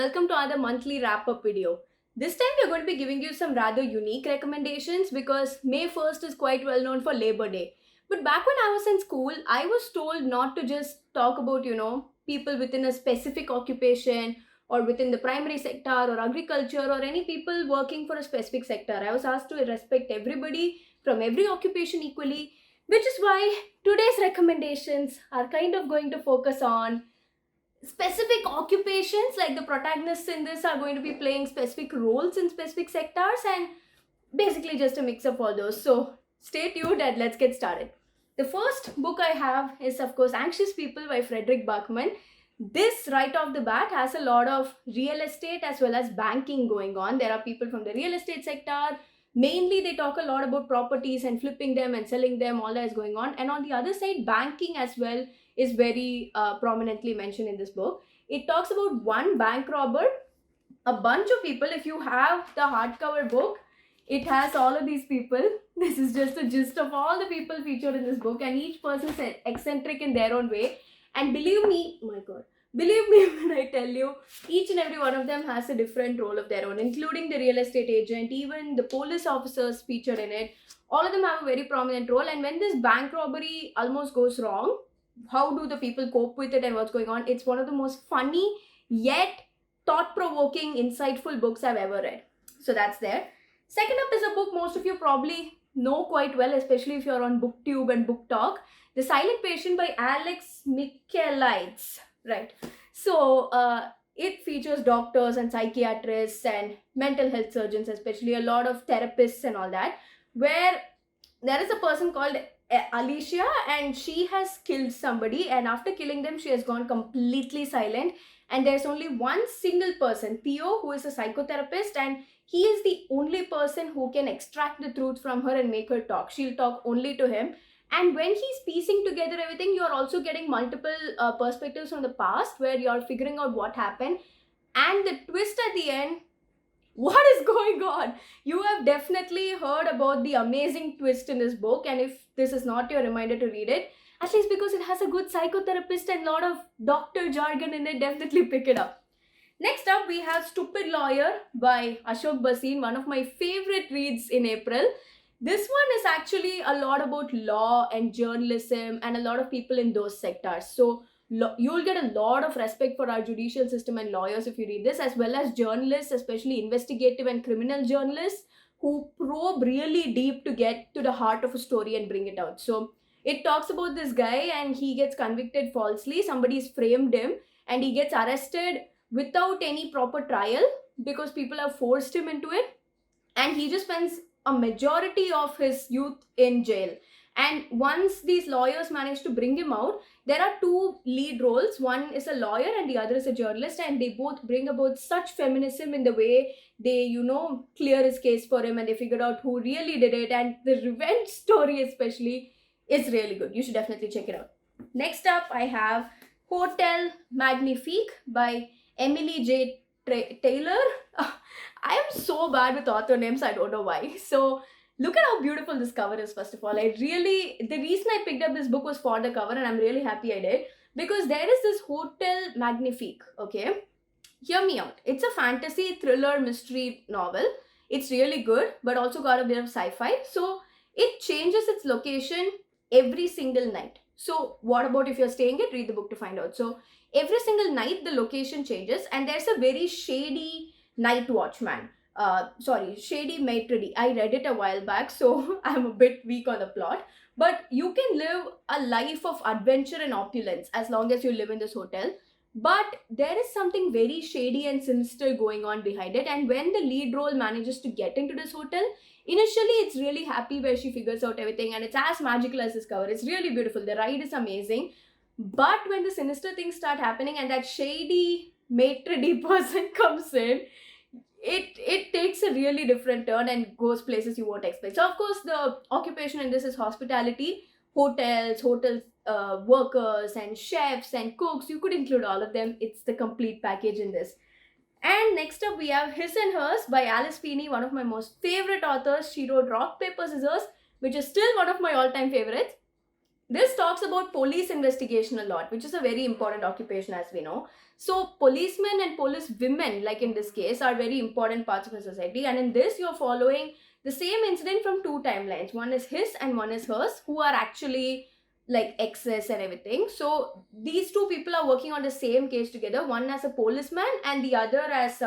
welcome to another monthly wrap-up video. This time we're going to be giving you some rather unique recommendations because May 1st is quite well known for Labor Day. But back when I was in school, I was told not to just talk about, people within a specific occupation or within the primary sector or agriculture or any people working for a specific sector. I was asked to respect everybody from every occupation equally, which is why today's recommendations are kind of going to focus on specific occupations. Like the protagonists in this are going to be playing specific roles in specific sectors and basically just a mix of all those. So stay tuned and let's get started. The first book I have is of course Anxious People by Frederick Bachman. This right off the bat has a lot of real estate as well as banking going on. There are people from the real estate sector. Mainly they talk a lot about properties and flipping them and selling them, all that is going on. And on the other side, banking as well is very prominently mentioned in this book. It talks about one bank robber, a bunch of people. If you have the hardcover book, it has all of these people. This is just a gist of all the people featured in this book, and each person is eccentric in their own way. And believe me, oh my god, believe me when I tell you, each and every one of them has a different role of their own, including the real estate agent, even the police officers featured in it. All of them have a very prominent role. And when this bank robbery almost goes wrong, how do the people cope with it and what's going on? It's one of the most funny yet thought-provoking, insightful books I've ever read. So that's there. Second up is a book most of you probably know quite well, especially if you're on BookTube and BookTalk. The Silent Patient by Alex Michaelides. Right. So it features doctors and psychiatrists and mental health surgeons, especially a lot of therapists and all that, where there is a person called Alicia, and she has killed somebody, and after killing them she has gone completely silent, and there's only one single person, Theo, who is a psychotherapist, and he is the only person who can extract the truth from her and make her talk. She'll talk only to him. And when he's piecing together everything, you're also getting multiple perspectives from the past where you're figuring out what happened. And the twist at the end, what is going on? You have definitely heard about the amazing twist in this book, and if this is not your reminder to read it, at least because it has a good psychotherapist and a lot of doctor jargon in it, definitely pick it up. Next up, we have Stupid Lawyer by Ashok Basin, one of my favorite reads in April. This one is actually a lot about law and journalism and a lot of people in those sectors. So you'll get a lot of respect for our judicial system and lawyers if you read this, as well as journalists, especially investigative and criminal journalists who probe really deep to get to the heart of a story and bring it out. So it talks about this guy and he gets convicted falsely. Somebody's framed him and he gets arrested without any proper trial because people have forced him into it. And he just spends a majority of his youth in jail. And once these lawyers manage to bring him out, there are two lead roles. One is a lawyer and the other is a journalist, and they both bring about such feminism in the way they, clear his case for him and they figured out who really did it. And the revenge story especially is really good. You should definitely check it out. Next up, I have Hotel Magnifique by Emily J. Taylor. I am so bad with author names, I don't know why. So look at how beautiful this cover is. First of all, the reason I picked up this book was for the cover, and I'm really happy I did, because there is this Hotel Magnifique. Okay, hear me out. It's a fantasy thriller mystery novel. It's really good, but also got a bit of sci-fi. So it changes its location every single night. So what about if you're staying it? Read the book to find out. So every single night the location changes, and there's a very shady night watchman. Shady maitre d'. I read it a while back, so I'm a bit weak on the plot. But you can live a life of adventure and opulence as long as you live in this hotel. But there is something very shady and sinister going on behind it. And when the lead role manages to get into this hotel, initially it's really happy where she figures out everything, and it's as magical as this cover. It's really beautiful. The ride is amazing. But when the sinister things start happening and that shady maitre d' person comes in, it takes a really different turn and goes places you won't expect. So of course the occupation in this is hospitality, hotel workers and chefs and cooks. You could include all of them. It's the complete package in this. And next up we have His and Hers by Alice Feeney, one of my most favorite authors. She wrote Rock, Paper, Scissors, which is still one of my all-time favorites. This talks about police investigation a lot, which is a very important occupation, as we know. So, policemen and police women, like in this case, are very important parts of a society. And in this, you're following the same incident from two timelines. One is his and one is hers, who are actually like exes and everything. So, these two people are working on the same case together, one as a policeman and the other as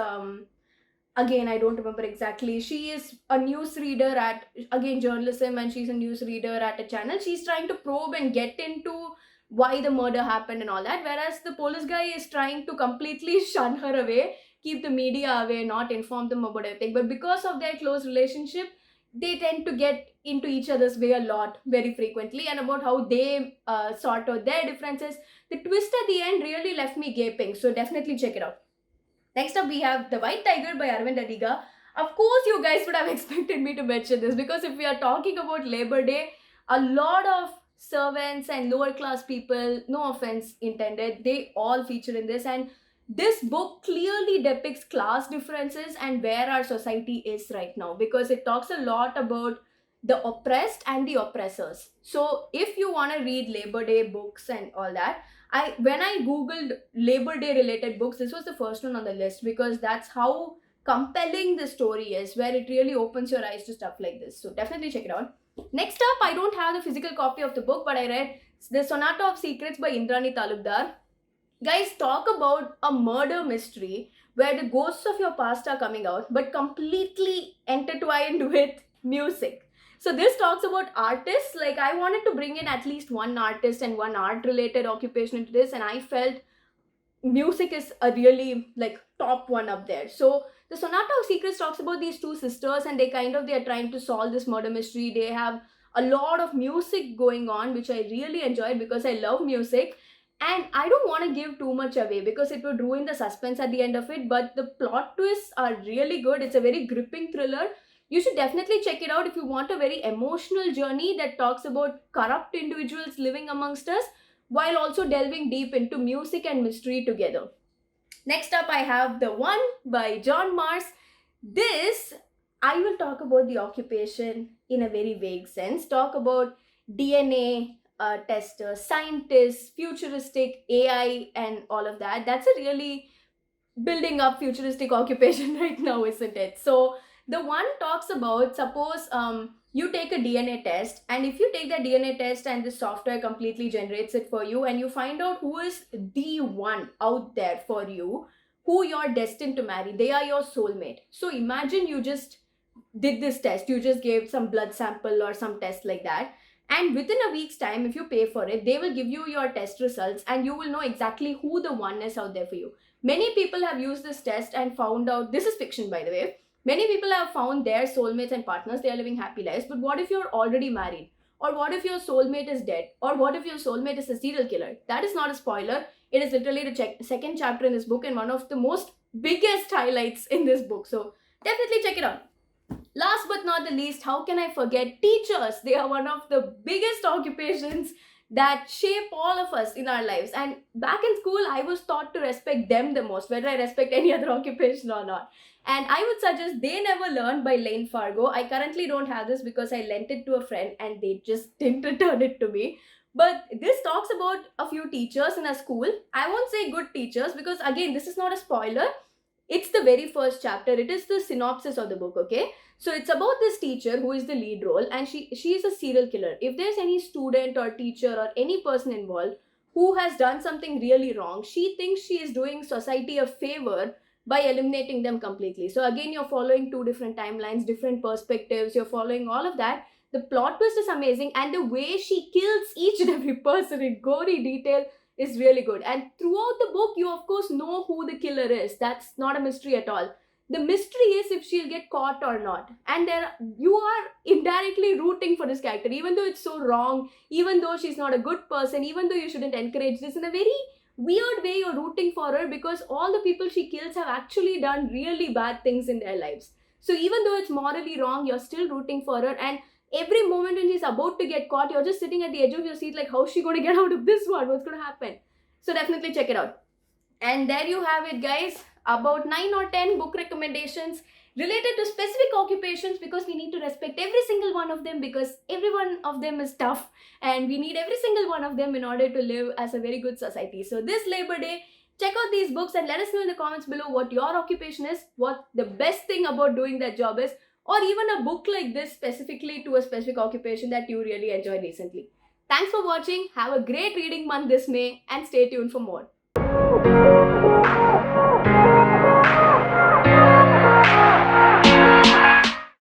again, I don't remember exactly. She is a news reader at, again, journalism, and she's a news reader at a channel. She's trying to probe and get into why the murder happened and all that, whereas the police guy is trying to completely shun her away, keep the media away, not inform them about everything. But because of their close relationship, they tend to get into each other's way a lot, very frequently, and about how they sort out their differences. The twist at the end really left me gaping, so definitely check it out. Next up, we have The White Tiger by Arvind Adiga. Of course, you guys would have expected me to mention this, because if we are talking about Labor Day, a lot of servants and lower class people, no offense intended, they all feature in this. And this book clearly depicts class differences and where our society is right now, because it talks a lot about the oppressed and the oppressors. So, if you want to read Labor Day books and all that, when I googled Labor Day related books, this was the first one on the list, because that's how compelling the story is, where it really opens your eyes to stuff like this. So definitely check it out. Next up, I don't have the physical copy of the book, but I read the Sonata Secrets by Indrani Talukdar. Guys, talk about a murder mystery where the ghosts of your past are coming out, but completely intertwined with music. So this talks about artists. Like, I wanted to bring in at least one artist and one art related occupation into this, and I felt music is a really like top one up there. So the Sonata of Secrets talks about these two sisters, and they are trying to solve this murder mystery. They have a lot of music going on, which I really enjoyed because I love music. And I don't want to give too much away because it would ruin the suspense at the end of it, but the plot twists are really good. It's a very gripping thriller. You should definitely check it out if you want a very emotional journey that talks about corrupt individuals living amongst us, while also delving deep into music and mystery together. Next up, I have TheOne by John Mars. This, I will talk about the occupation in a very vague sense, talk about DNA testers, scientists, futuristic AI, and all of that. That's a really building up futuristic occupation right now, isn't it? So TheOne talks about, suppose you take a DNA test, and if you take that DNA test and the software completely generates it for you, and you find out who is the one out there for you, who you're destined to marry, they are your soulmate. So imagine you just did this test, you just gave some blood sample or some test like that, and within a week's time, if you pay for it, they will give you your test results, and you will know exactly who the one is out there for you. Many people have used this test and found out, this is fiction by the way, many people have found their soulmates and partners, they are living happy lives. But what if you're already married? Or what if your soulmate is dead? Or what if your soulmate is a serial killer? That is not a spoiler. It is literally the second chapter in this book and one of the most biggest highlights in this book. So definitely check it out. Last but not the least, how can I forget teachers? They are one of the biggest occupations that shape all of us in our lives. And back in school, I was taught to respect them the most, whether I respect any other occupation or not. And I would suggest They Never Learned by Lane Fargo. I currently don't have this because I lent it to a friend and they just didn't return it to me. But this talks about a few teachers in a school. I won't say good teachers because, again, this is not a spoiler. It's the very first chapter. It is the synopsis of the book, okay? So it's about this teacher who is the lead role, and she is a serial killer. If there's any student or teacher or any person involved who has done something really wrong, she thinks she is doing society a favor by eliminating them completely. So again, you're following two different timelines, different perspectives, you're following all of that. The plot twist is amazing, and the way she kills each and every person in gory detail is really good. And throughout the book, you of course know who the killer is. That's not a mystery at all. The mystery is if she'll get caught or not. And there you are indirectly rooting for this character, even though it's so wrong, even though she's not a good person, even though you shouldn't encourage this. In a very weird way, you're rooting for her because all the people she kills have actually done really bad things in their lives. So even though it's morally wrong, you're still rooting for her. And every moment when she's about to get caught, you're just sitting at the edge of your seat like, how's she going to get out of this one? What's going to happen? So definitely check it out. And there you have it, guys. About 9 or 10 book recommendations. related to specific occupations, because we need to respect every single one of them, because every one of them is tough and we need every single one of them in order to live as a very good society. So this Labor Day, check out these books and let us know in the comments below what your occupation is, what the best thing about doing that job is, or even a book like this specifically to a specific occupation that you really enjoyed recently. Thanks for watching. Have a great reading month this May and stay tuned for more.